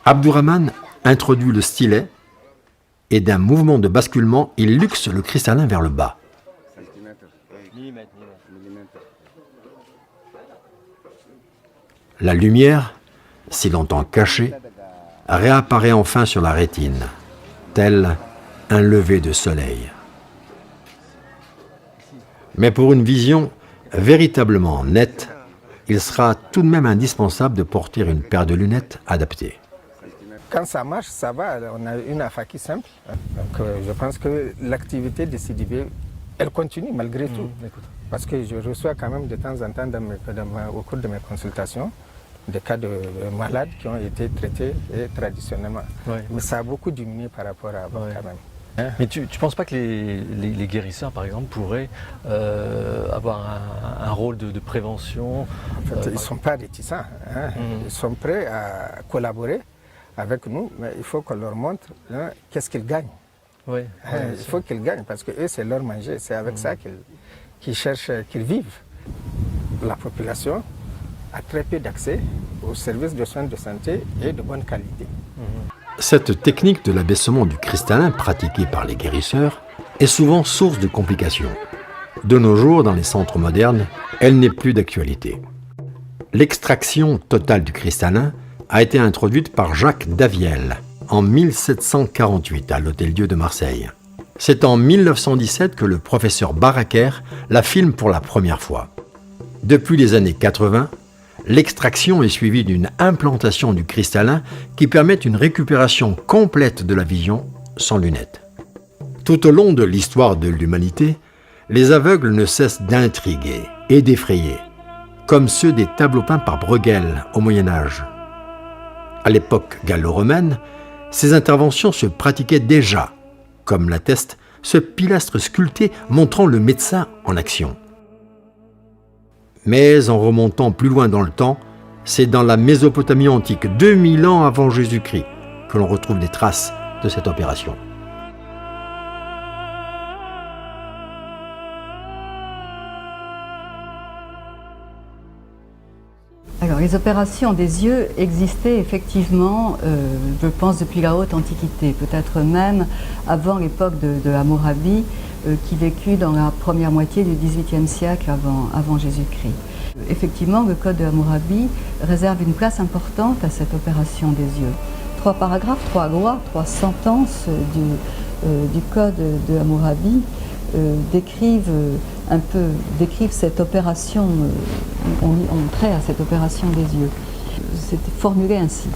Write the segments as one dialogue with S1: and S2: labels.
S1: Abdourahmane introduit le stylet et d'un mouvement de basculement, il luxe le cristallin vers le bas. La lumière, si longtemps cachée, réapparaît enfin sur la rétine, tel un lever de soleil. Mais pour une vision véritablement nette, il sera tout de même indispensable de porter une paire de lunettes adaptées.
S2: Quand ça marche, ça va. On a une afaki simple. Donc je pense que l'activité de Sidibé, elle continue malgré tout. Parce que je reçois quand même de temps en temps au cours de mes consultations des cas de malades qui ont été traités traditionnellement. Ouais. Mais ça a beaucoup diminué par rapport à avant quand même.
S3: Mais tu ne penses pas que les guérisseurs, par exemple, pourraient avoir un rôle de prévention?
S2: En fait, ils ne sont pas réticents. Ils sont prêts à collaborer avec nous, mais il faut qu'on leur montre qu'est-ce qu'ils gagnent.
S3: Oui,
S2: il faut qu'ils gagnent, parce que eux, c'est leur manger, c'est avec ça qu'ils cherchent, qu'ils vivent. La population a très peu d'accès aux services de soins de santé et de bonne qualité.
S1: Cette technique de l'abaissement du cristallin pratiquée par les guérisseurs est souvent source de complications. De nos jours, dans les centres modernes, elle n'est plus d'actualité. L'extraction totale du cristallin a été introduite par Jacques Daviel en 1748 à l'Hôtel-Dieu de Marseille. C'est en 1917 que le professeur Barraquer la filme pour la première fois. Depuis les années 80, l'extraction est suivie d'une implantation du cristallin qui permet une récupération complète de la vision sans lunettes. Tout au long de l'histoire de l'humanité, les aveugles ne cessent d'intriguer et d'effrayer, comme ceux des tableaux peints par Bruegel au Moyen-Âge. À l'époque gallo-romaine, ces interventions se pratiquaient déjà, comme l'atteste ce pilastre sculpté montrant le médecin en action. Mais en remontant plus loin dans le temps, c'est dans la Mésopotamie antique, 2000 ans avant Jésus-Christ, que l'on retrouve des traces de cette opération.
S4: Alors, les opérations des yeux existaient effectivement, je pense, depuis la haute antiquité, peut-être même avant l'époque de Hammurabi, qui vécut dans la première moitié du XVIIIe siècle avant Jésus-Christ. Effectivement, le code de Hammurabi réserve une place importante à cette opération des yeux. 3 paragraphes, 3 lois, 3 sentences du code de Hammurabi décrivent cette opération, on trait à cette opération des yeux. C'est formulé ainsi.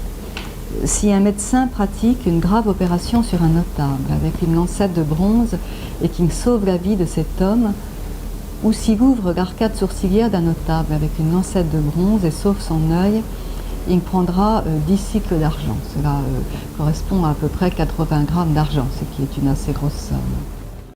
S4: Si un médecin pratique une grave opération sur un notable avec une lancette de bronze et qu'il sauve la vie de cet homme, ou s'il ouvre l'arcade sourcilière d'un notable avec une lancette de bronze et sauve son œil, il prendra 10 cycles d'argent. Cela correspond à peu près 80 grammes d'argent, ce qui est une assez grosse somme.